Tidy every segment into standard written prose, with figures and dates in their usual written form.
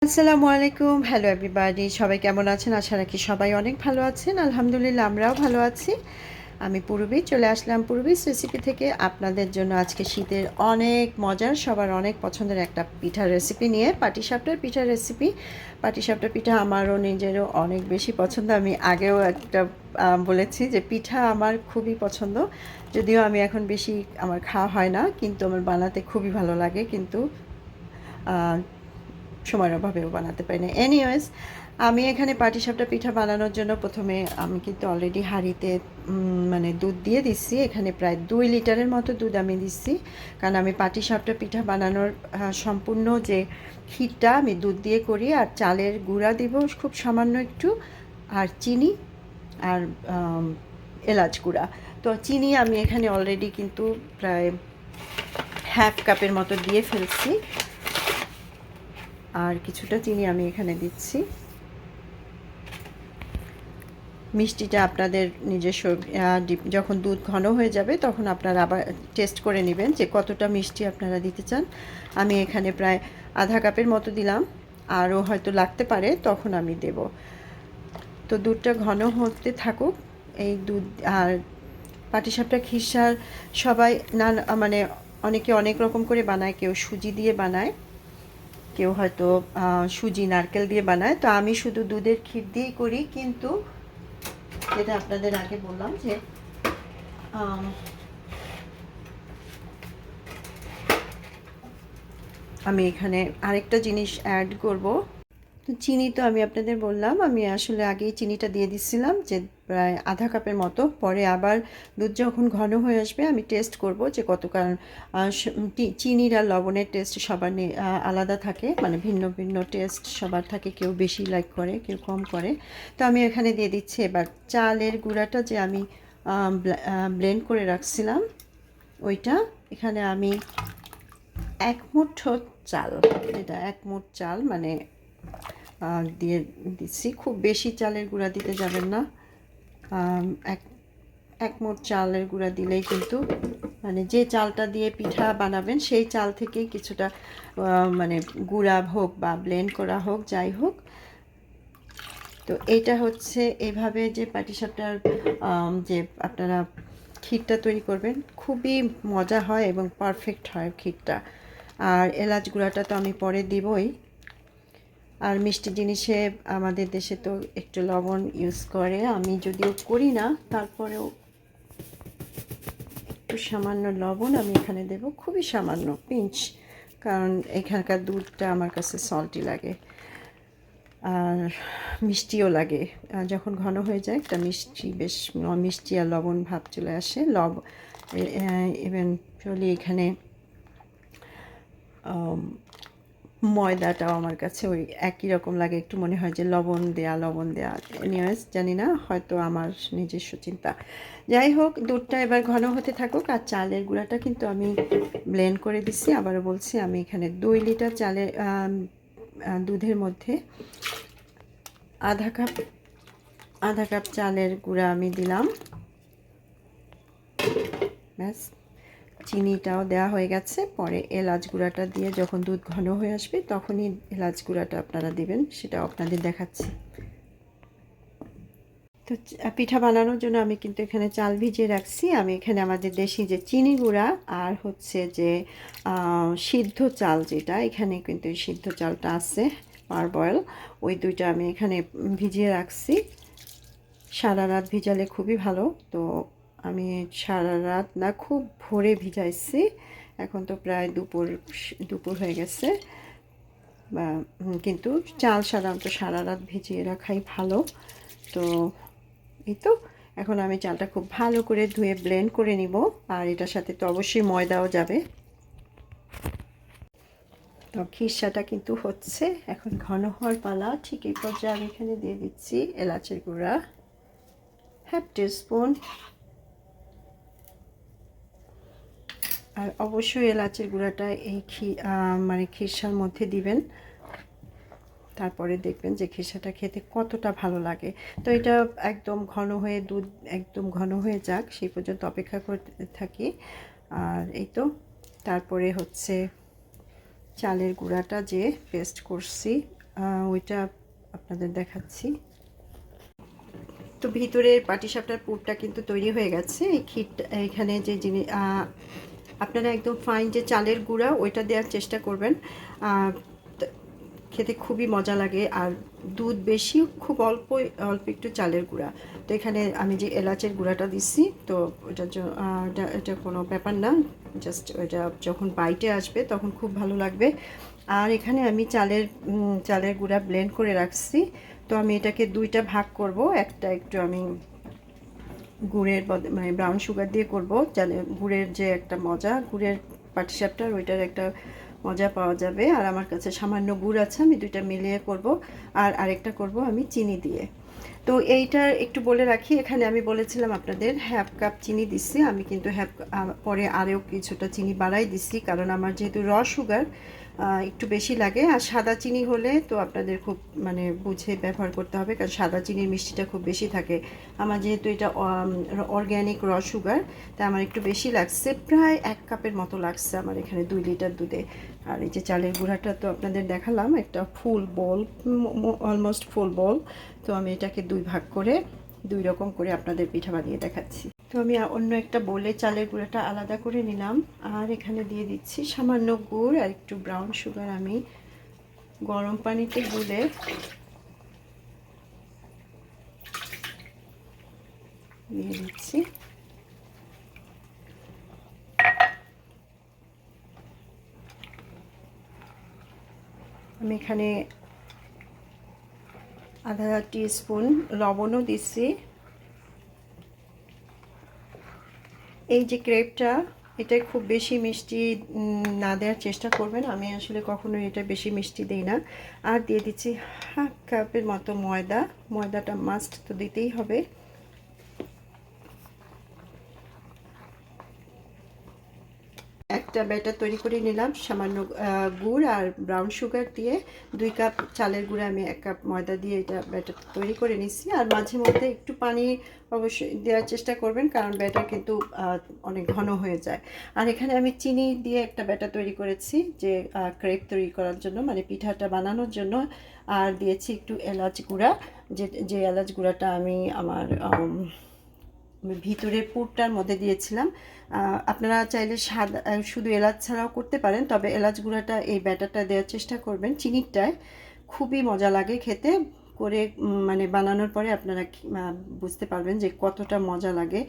আসসালামু আলাইকুম, hello everybody. সবাই কেমন আছেন? আশা রাখি সবাই অনেক ভালো আছেন। আলহামদুলিল্লাহ আমরাও ভালো আছি। আমি পূর্বী চলে আসলাম পূর্বীস রেসিপি থেকে আপনাদের জন্য আজকে শীতের অনেক মজার, সবার অনেক পছন্দের একটা পিঠার রেসিপি নিয়ে, পাটিসাপটার পিঠার রেসিপি। পাটিসাপটা পিঠা আমারও নিজেরও অনেক বেশি পছন্দ। আমি আগেও একটা বলেছি যে পিঠা আমার খুবই পছন্দ, যদিও আমি এখন বেশি আমার খাওয়া হয় না, কিন্তু আমার বানাতে খুবই ভালো লাগে, কিন্তু সময়ের অভাবেও বানাতে পারি না। এনিওয়েজ, আমি এখানে পাটিসাপটা পিঠা বানানোর জন্য প্রথমে আমি কিন্তু অলরেডি হাঁড়িতে মানে দুধ দিয়ে দিচ্ছি। এখানে প্রায় 2 লিটারের মতো দুধ আমি দিচ্ছি, কারণ আমি পাটিসাপটা পিঠা বানানোর সম্পূর্ণ যে ক্ষীরটা আমি দুধ দিয়ে করি। আর চালের গুঁড়া দিব খুব সামান্য একটু, আর চিনি, আর এলাচ গুঁড়া। তো চিনি আমি এখানে অলরেডি কিন্তু প্রায় হাফ কাপের মতো দিয়ে ফেলছি, আর কিছুটা চিনি আমি এখানে দিচ্ছি। মিষ্টিটা আপনাদের নিজস্ব, যখন দুধ ঘন হয়ে যাবে তখন আপনারা আবার টেস্ট করে নেবেন যে কতটা মিষ্টি আপনারা দিতে চান। আমি এখানে প্রায় আধা কাপের মতো দিলাম, আরও হয়তো লাগতে পারে, তখন আমি দেব। তো দুধটা ঘন হতে থাকুক। এই দুধ আর পাটিসাপটা খিরসার সবাই মানে অনেকে অনেক রকম করে বানায়, কেউ সুজি দিয়ে বানায়, কেউ হয়তো সুজি নারকেল দিয়ে বানায়। তো আমি শুধু দুধের ক্ষীর দিয়েই করি, কিন্তু যেটা আপনাদের আগে বললাম যে আমি এখানে আরেকটা জিনিস অ্যাড করব। তো চিনি তো আমি আপনাদের বললাম, আমি আসলে আগেই চিনিটা দিয়ে দিচ্ছিলাম যে প্রায় আধা কাপের মতো। পরে আবার দুধ যখন ঘন হয়ে আসবে আমি টেস্ট করব যে কত, কারণ চিনির আর লবণের টেস্ট সবার আলাদা থাকে, মানে ভিন্ন ভিন্ন টেস্ট সবার থাকে, কেউ বেশি লাইক করে, কেউ কম করে। তো আমি এখানে দিয়ে দিচ্ছি এবার চালের গুঁড়াটা যে আমি ব্লেন্ড করে রাখছিলাম, ওইটা এখানে আমি 1 মুঠো চাল, এটা 1 মুঠ চাল মানে দিয়ে দিচ্ছি। খুব বেশি চালের গুঁড়া দিতে যাবেন না, এক 1 মুঠ চালের গুঁড়া দিলেই কিন্তু, মানে যে চালটা দিয়ে পিঠা বানাবেন সেই চাল থেকেই কিছুটা মানে গুঁড়া হোক বা ব্লেন্ড করা হোক, যাই হোক। তো এইটা হচ্ছে এভাবে যে পাটিসাপটার যে আপনারা ক্ষীরটা তৈরি করবেন, খুবই মজা হয় এবং পারফেক্ট হয় ক্ষীরটা। আর এলাচ গুঁড়াটা তো আমি পরে দিবই। আর মিষ্টি জিনিসে আমাদের দেশে তো একটু লবণ ইউজ করে, আমি যদিও করি না, তারপরেও একটু সামান্য লবণ আমি এখানে দেব, খুবই সামান্য পিঞ্চ, কারণ এখানকার দুধটা আমার কাছে সল্টি লাগে আর মিষ্টিও লাগে। যখন ঘন হয়ে যায় একটা মিষ্টি, বেশ মিষ্টি আর লবণ ভাব চলে আসে। ইভেনচুয়ালি এখানে ময়দাটাও আমার কাছে ওই একই রকম লাগে, একটু মনে হয় যে লবণ দেয়া লবণ দেয়া। এনিওয়েজ, জানি না, হয়তো আমার নিজস্ব চিন্তা। যাই হোক, দুধটা এবার ঘন হতে থাকুক। আর চালের গুঁড়াটা কিন্তু আমি ব্লেন্ড করে দিচ্ছি। আবারও বলছি, আমি এখানে 2 লিটার চালের দুধের মধ্যে আধা কাপ চালের গুঁড়া আমি দিলাম। ব্যাস, চিনিটাও দেওয়া হয়ে গেছে। পরে এলাচ গুঁড়াটা দিয়ে যখন দুধ ঘন হয়ে আসবে তখনই এলাচ গুঁড়াটা আপনারা দিবেন, সেটাও আপনাদের দেখাচ্ছি। তো পিঠা বানানোর জন্য আমি কিন্তু এখানে চাল ভিজিয়ে রাখছি। আমি এখানে আমাদের দেশি যে চিনি গুঁড়া আর হচ্ছে যে সিদ্ধ চাল, যেটা এখানে কিন্তু সিদ্ধ চালটা আছে পারবয়েল, ওই দুইটা আমি এখানে ভিজিয়ে রাখছি। সারা রাত ভিজালে খুবই ভালো। তো আমি সারা রাত না, খুব ভোরে ভিজাইছি। এখন তো প্রায় দুপুর হয়ে গেছে, বা কিন্তু চাল সাধারণত সারা রাত ভিজিয়ে রাখাই ভালো। তো এই তো, এখন আমি চালটা খুব ভালো করে ধুয়ে ব্লেন্ড করে নিব। আর এটার সাথে তো অবশ্যই ময়দাও যাবে। তো খিরসাটা কিন্তু হচ্ছে, এখন ঘন হওয়ার পালা। ঠিক এই পর্যায়ে আমি এখানে দিয়ে দিচ্ছি এলাচের গুঁড়া হাফ টিস্পুন। আর অবশ্যই এলাচের গুঁড়াটা এই মানে খিরসার মধ্যে দিবেন, তারপরে দেখবেন যে খিরসাটা খেতে কতটা ভালো লাগে। তো এটা একদম ঘন হয়ে, দুধ একদম ঘন হয়ে যাক সেই পর্যন্ত অপেক্ষা করতে থাকি। আর এই তো, তারপরে হচ্ছে চালের গুঁড়াটা যে পেস্ট করছি ওইটা আপনাদের দেখাচ্ছি। তো ভিতরের পাটিসাপটার পুরটা কিন্তু তৈরি হয়ে গেছে। এই ক্ষীরটা এখানে যে জিনিস আপনারা একদম ফাইন যে চালের গুঁড়া ওইটা দেওয়ার চেষ্টা করবেন, খেতে খুবই মজা লাগে। আর দুধ বেশি, খুব অল্প অল্প একটু চালের গুঁড়া। তো এখানে আমি যে এলাচের গুঁড়াটা দিচ্ছি, তো এটা কোনো ব্যাপার না, জাস্ট ওইটা যখন বাইটে আসবে তখন খুব ভালো লাগবে। আর এখানে আমি চালের গুঁড়া ব্লেন্ড করে রাখছি। তো আমি এটাকে দুইটা ভাগ করব। একটা একটু আমি গুড়ের মানে ব্রাউন সুগার দিয়ে করব। গুড়ের যে একটা মজা, গুড়ের পাটিসাপটার ওইটার একটা মজা পাওয়া যাবে। আর আমার কাছে সামান্য গুড় আছে, আমি দুইটা মিলিয়ে করব। আর আরেকটা করব আমি চিনি দিয়ে। তো এইটা একটু বলে রাখি, এখানে আমি বলেছিলাম আপনাদের হাফ কাপ চিনি দিচ্ছি, আমি কিন্তু পরে আরও কিছুটা চিনি বাড়াই দিচ্ছি, কারণ আমার যেহেতু সুগার একটু বেশি লাগে। আর সাদা চিনি হলে তো আপনাদের খুব মানে বুঝে ব্যবহার করতে হবে, কারণ সাদা চিনির মিষ্টিটা খুব বেশি থাকে। আমার যেহেতু এটা অর্গ্যানিক সুগার, তাই আমার একটু বেশি লাগছে, প্রায় 1 কাপের মতো লাগছে আমার এখানে 2 লিটার দুধে। আর এই যে চালের গুঁড়াটা তো আপনাদের দেখালাম, একটা ফুল বল, অলমোস্ট ফুল বল। তো আমি এটাকে 2 ভাগ করে 2 রকম করে আপনাদের পিঠা বানিয়ে দেখাচ্ছি। তো আমি অন্য একটা বলে চালের গুঁড়াটা আলাদা করে নিলাম, আর এখানে দিয়ে দিচ্ছি সামান্য গুড় আর একটু ব্রাউন সুগার। আমি গরম পানিতে গুলে দিয়ে দিচ্ছি। আমি এখানে আধা টিস্পুন লবণও দিচ্ছি। এই যে ক্রেপটা, এটা খুব বেশি মিষ্টি না দেওয়ার চেষ্টা করবেন, আমি আসলে কখনো এটা বেশি মিষ্টি দিই না। আর দিয়ে দিচ্ছি হাফ কাপের মতো ময়দা। ময়দাটা মাস্ট তো দিতেই হবে। একটা ব্যাটার তৈরি করে নিলাম, সামান্য গুড় আর ব্রাউন সুগার দিয়ে। 2 কাপ চালের গুঁড়া আমি 1 কাপ ময়দা দিয়ে এটা ব্যাটার তৈরি করে নিচ্ছি। আর মাঝে মধ্যে একটু পানি অবশ্যই দেওয়ার চেষ্টা করবেন, কারণ ব্যাটার কিন্তু অনেক ঘন হয়ে যায়। আর এখানে আমি চিনি দিয়ে একটা ব্যাটার তৈরি করেছি, যে ক্রেপ তৈরি করার জন্য, মানে পিঠাটা বানানোর জন্য। আর দিয়েছি একটু এলাচ গুঁড়া, যে এলাচ গুঁড়াটা আমি আমার ভিতরের পুরটার মধ্যে দিয়েছিলাম। আপনারা চাইলে সাদা শুধু এলাচ ছাড়াও করতে পারেন, তবে এলাচ গুঁড়াটা এই ব্যাটারটা দেওয়ার চেষ্টা করবেন। চিনিরটায় খুবই মজা লাগে খেতে, করে মানে বানানোর পরে আপনারা বুঝতে পারবেন যে কতটা মজা লাগে।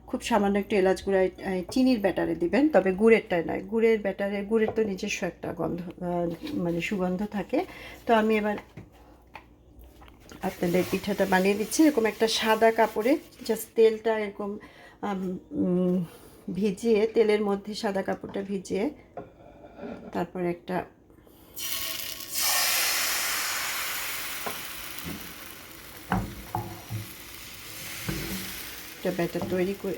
খুব সামান্য একটু এলাচ গুঁড়া চিনির ব্যাটারে দিবেন, তবে গুড়েরটায় নয়। গুড়ের তো নিজস্ব একটা গন্ধ, মানে সুগন্ধ থাকে। তো আমি এবার আপনাদের পিঠাটা বানিয়ে দিচ্ছি। এরকম একটা সাদা কাপড়ে জাস্ট তেলটা এরকম ভিজিয়ে, তেলের মধ্যে সাদা কাপড়টা ভিজিয়ে, তারপর একটা ব্যাটার তৈরি করে,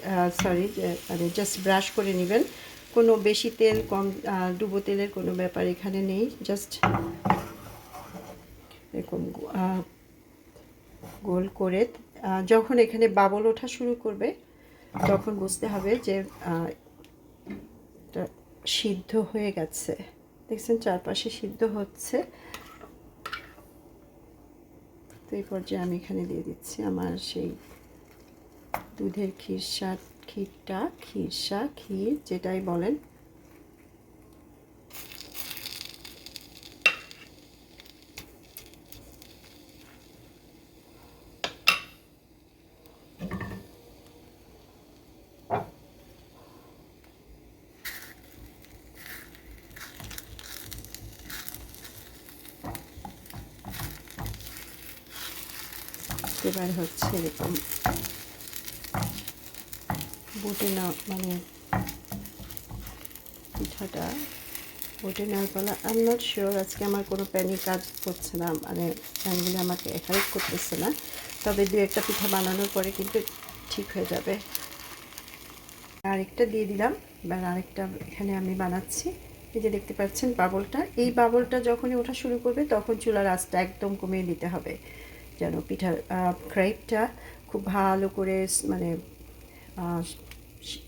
মানে জাস্ট ব্রাশ করে নেবেন। কোনো বেশি তেল কম ডুবো তেলের কোনো ব্যাপার এখানে নেই। জাস্ট এরকম গোল করে যখন এখানে বাবল ওঠা শুরু করবে, তখন বুঝতে হবে যে এটা সিদ্ধ হয়ে গেছে। দেখছেন চারপাশে সিদ্ধ হচ্ছে। তো এই পর্যায়ে আমি এখানে দিয়ে দিচ্ছি আমার সেই দুধের ক্ষীর যেটাই বলেন। এবার হচ্ছে এরকম বুটে না, মানে পিঠাটা বুটে নেওয়ার পালা। আই এম নট শিওর, আজকে আমার কোনো প্যানি কাজ করছে না, মানে প্যানগুলো আমাকে হেল্প করতেছে না। তবে 2-1টা পিঠা বানানোর পরে কিন্তু ঠিক হয়ে যাবে। আরেকটা দিয়ে দিলাম। এবার আরেকটা এখানে আমি বানাচ্ছি। এই যে দেখতে পাচ্ছেন বাবলটা, এই বাবলটা যখনই ওঠা শুরু করবে তখন চুলার আঁচটা একদম কমিয়ে দিতে হবে, যেন পিঠার ক্রেপটা খুব ভালো করে মানে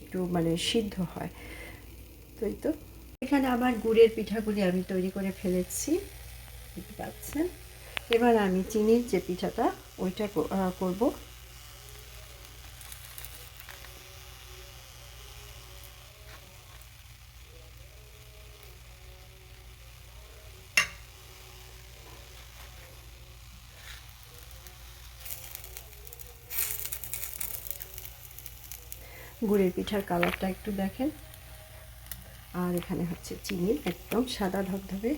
একটু মানে সিদ্ধ হয়। তো এখানে আমার গুড়ের পিঠাগুলি আমি তৈরি করে ফেলেছি, দেখতে পাচ্ছেন। এবার আমি চিনির যে পিঠাটা ওইটা করব। গুড়ের পিঠার কালারটা একটু দেখেন, আর এখানে হচ্ছে চিনি একদম সাদা ধবধবে।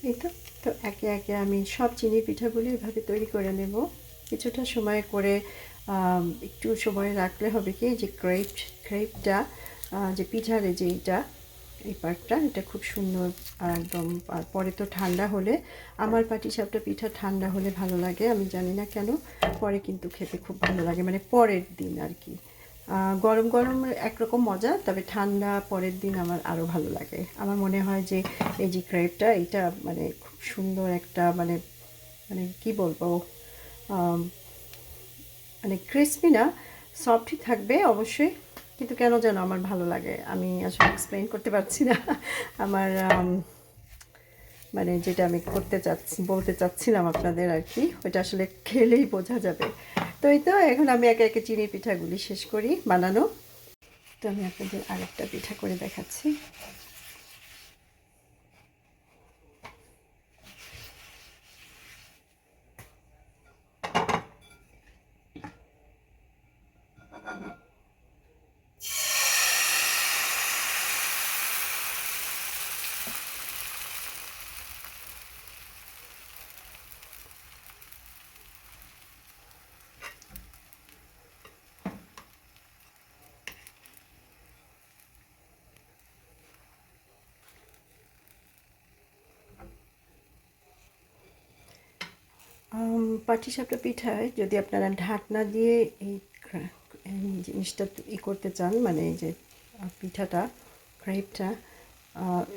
এই তো একে একে আমি সব চিনি পিঠাগুলি এভাবে তৈরি করে নেব। কিছুটা সময় করে একটু সময় রাখলে হবে কি, যে ক্রেপটা যে পিঠার যে এই পার্টটা, এটা খুব সুন্দর একদম। আর পরে তো ঠান্ডা হলে, আমার পাটিসাপটা পিঠা ঠান্ডা হলে ভালো লাগে, আমি জানি না কেন, পরে কিন্তু খেতে খুব ভালো লাগে, মানে পরের দিন আর কি। গরম গরম একরকম মজা, তবে ঠান্ডা পরের দিন আমার আরও ভালো লাগে। আমার মনে হয় যে এই যে ক্রেপটা, এটা মানে খুব সুন্দর একটা মানে মানে কি বলবো, মানে ক্রিসপি না, সফটই থাকবে অবশ্যই, কিন্তু কেন যেন আমার ভালো লাগে, আমি আসলে এক্সপ্লেইন করতে পারছি না। আমার মানে যেটা আমি বলতে চাচ্ছিলাম আপনাদের আর কি, ওইটা আসলে খেলেই বোঝা যাবে। তো এই তো এখন আমি একে একে চিনি পিঠাগুলি শেষ করি বানানো। তো আমি আপনাদের আরেকটা পিঠা করে দেখাচ্ছি। পাটিসাপটা পিঠায় যদি আপনারা ঢাকনা দিয়ে এই জিনিসটা করতে চান, মানে এই যে পিঠাটা, ক্রেপটা,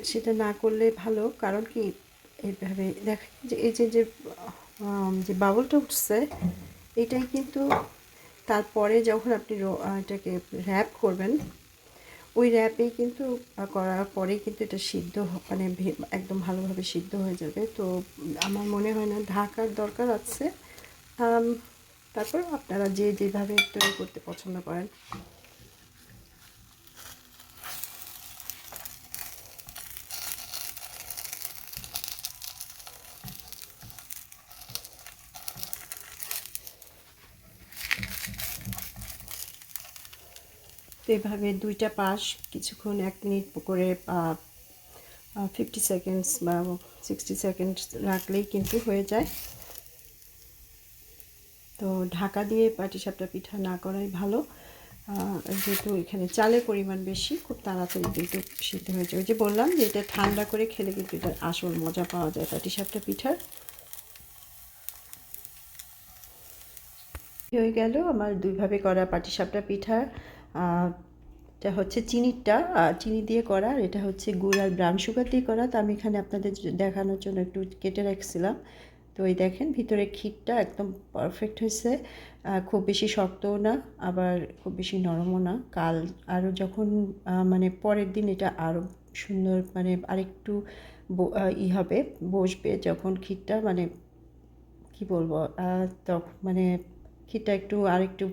সেটা না করলে ভালো। কারণ কি, এইভাবে দেখেন যে এই যে বাবলটা উঠছে, এটাই কিন্তু তারপরে যখন আপনি এটাকে র্যাপ করবেন, ওই র্যাপেই কিন্তু করার পরেই কিন্তু এটা সিদ্ধ মানে একদম ভালোভাবে সিদ্ধ হয়ে যাবে। তো আমার মনে হয় না ঢাকার দরকার আছে। তারপর আপনারা যেভাবে তৈরি করতে পছন্দ করেন। তো এভাবে দুইটা পাশ কিছুক্ষণ 1 মিনিট করে 50 সেকেন্ডস বা 60 সেকেন্ডস রাখলেই কিন্তু হয়ে যায়। তো ঢাকা দিয়ে পাটিসাপটা পিঠা না করাই ভালো, যেহেতু এখানে চালের পরিমাণ বেশি, খুব তাড়াতাড়ি কিন্তু সিদ্ধ হয়ে যায়। ওই যে বললাম যে এটা ঠান্ডা করে খেলে কিন্তু এটার আসল মজা পাওয়া যায় পাটিসাপটা পিঠার। হয়ে গেল আমার দুইভাবে করা পাটিসাপটা পিঠা। এটা হচ্ছে চিনিটা, চিনি দিয়ে করা, আর এটা হচ্ছে গুড় আর ব্রাউন সুগার দিয়ে করা। তো আমি এখানে আপনাদের দেখানোর জন্য একটু কেটে রাখছিলাম। তো এই দেখেন ভিতরে ক্ষীরটা একদম পারফেক্ট হয়েছে, খুব বেশি শক্তও না, আবার খুব বেশি নরমও না। কাল আরও যখন মানে পরের দিন এটা আরও সুন্দর, মানে আরেকটু হবে, বসবে যখন ক্ষীরটা, মানে কি বলবো, তখন মানে ক্ষীরটা একটু আরেকটু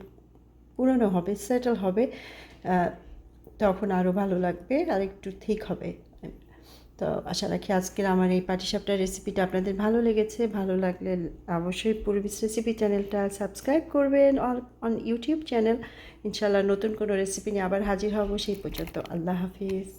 পুরনো হবে, সেটেল হবে, তখন আরও ভালো লাগবে, আর একটু ঠিক হবে। তো আশা রাখি আজকের আমার এই পাটিসাপটার রেসিপিটা আপনাদের ভালো লেগেছে। ভালো লাগলে অবশ্যই পূর্বিস রেসিপি চ্যানেলটা সাবস্ক্রাইব করবেন অন ইউটিউব চ্যানেল। ইনশাআল্লাহ নতুন কোনো রেসিপি নিয়ে আবার হাজির হব। সেই পর্যন্ত আল্লাহ হাফিজ।